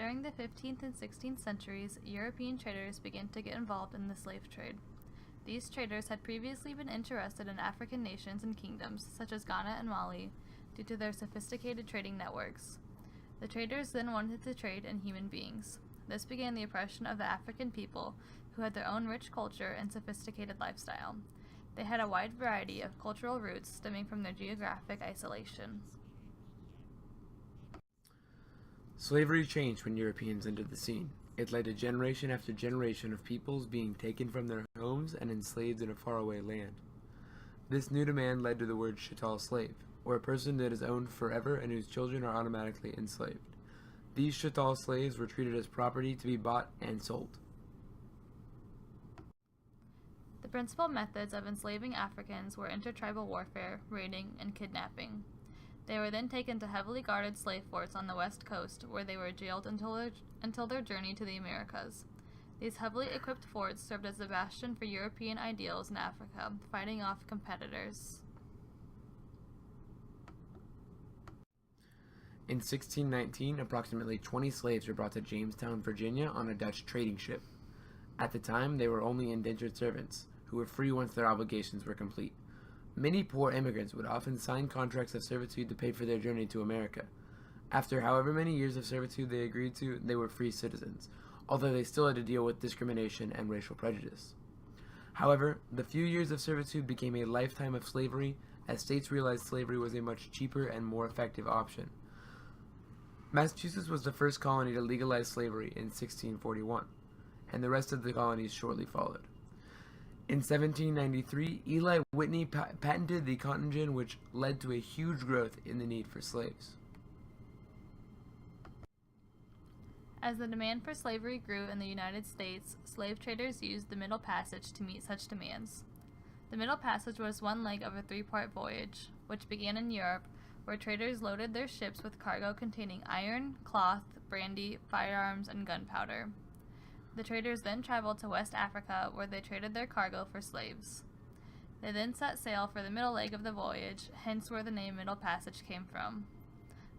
During the 15th and 16th centuries, European traders began to get involved in the slave trade. These traders had previously been interested in African nations and kingdoms, such as Ghana and Mali, due to their sophisticated trading networks. The traders then wanted to trade in human beings. This began the oppression of the African people, who had their own rich culture and sophisticated lifestyle. They had a wide variety of cultural roots stemming from their geographic isolation. Slavery changed when Europeans entered the scene. It led to generation after generation of peoples being taken from their homes and enslaved in a faraway land. This new demand led to the word chattel slave, or a person that is owned forever and whose children are automatically enslaved. These chattel slaves were treated as property to be bought and sold. The principal methods of enslaving Africans were intertribal warfare, raiding, and kidnapping. They were then taken to heavily guarded slave forts on the west coast, where they were jailed until their journey to the Americas. These heavily equipped forts served as a bastion for European ideals in Africa, fighting off competitors. In 1619, approximately 20 slaves were brought to Jamestown, Virginia on a Dutch trading ship. At the time, they were only indentured servants, who were free once their obligations were complete. Many poor immigrants would often sign contracts of servitude to pay for their journey to America. After however many years of servitude they agreed to, they were free citizens, although they still had to deal with discrimination and racial prejudice. However, the few years of servitude became a lifetime of slavery, as states realized slavery was a much cheaper and more effective option. Massachusetts was the first colony to legalize slavery in 1641, and the rest of the colonies shortly followed. In 1793, Eli Whitney patented the cotton gin, which led to a huge growth in the need for slaves. As the demand for slavery grew in the United States, slave traders used the Middle Passage to meet such demands. The Middle Passage was one leg of a three-part voyage, which began in Europe, where traders loaded their ships with cargo containing iron, cloth, brandy, firearms, and gunpowder. The traders then traveled to West Africa, where they traded their cargo for slaves. They then set sail for the middle leg of the voyage, hence where the name Middle Passage came from.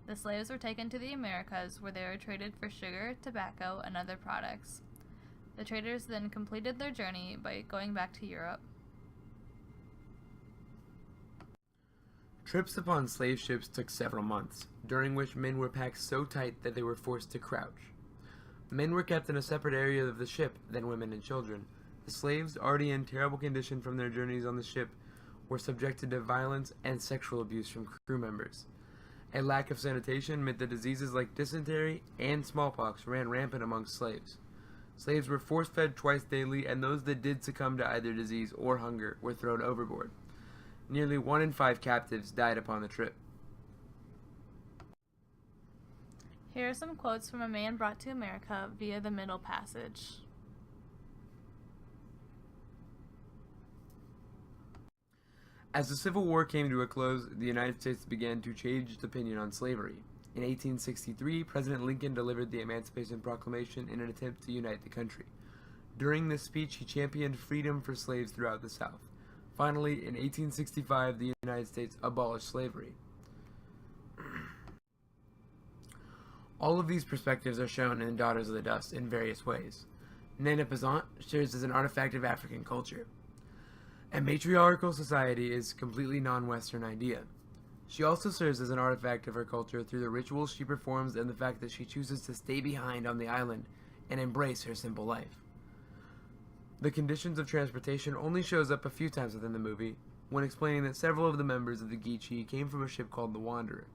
The slaves were taken to the Americas, where they were traded for sugar, tobacco, and other products. The traders then completed their journey by going back to Europe. Trips upon slave ships took several months, during which men were packed so tight that they were forced to crouch. Men were kept in a separate area of the ship than women and children. The slaves, already in terrible condition from their journeys on the ship, were subjected to violence and sexual abuse from crew members. A lack of sanitation meant that diseases like dysentery and smallpox ran rampant among slaves. Slaves were force-fed twice daily, and those that did succumb to either disease or hunger were thrown overboard. Nearly 1 in 5 captives died upon the trip. Here are some quotes from a man brought to America via the Middle Passage. As the Civil War came to a close, the United States began to change its opinion on slavery. In 1863, President Lincoln delivered the Emancipation Proclamation in an attempt to unite the country. During this speech, he championed freedom for slaves throughout the South. Finally, in 1865, the United States abolished slavery. All of these perspectives are shown in Daughters of the Dust in various ways. Nana Pesant serves as an artifact of African culture. A matriarchal society is a completely non-Western idea. She also serves as an artifact of her culture through the rituals she performs and the fact that she chooses to stay behind on the island and embrace her simple life. The conditions of transportation only shows up a few times within the movie, when explaining that several of the members of the Geechee came from a ship called the Wanderer.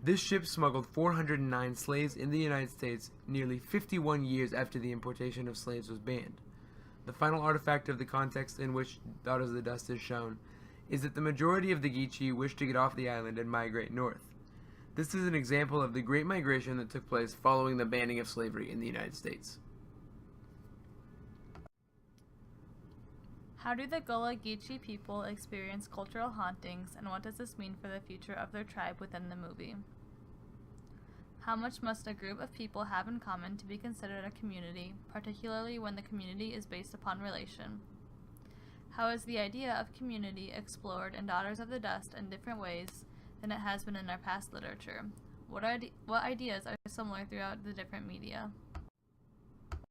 This ship smuggled 409 slaves in the United States nearly 51 years after the importation of slaves was banned. The final artifact of the context in which Daughters of the Dust is shown is that the majority of the Geechee wished to get off the island and migrate north. This is an example of the Great Migration that took place following the banning of slavery in the United States. How do the Gullah Geechee people experience cultural hauntings, and what does this mean for the future of their tribe within the movie? How much must a group of people have in common to be considered a community, particularly when the community is based upon relation? How is the idea of community explored in Daughters of the Dust in different ways than it has been in our past literature? What ideas are similar throughout the different media?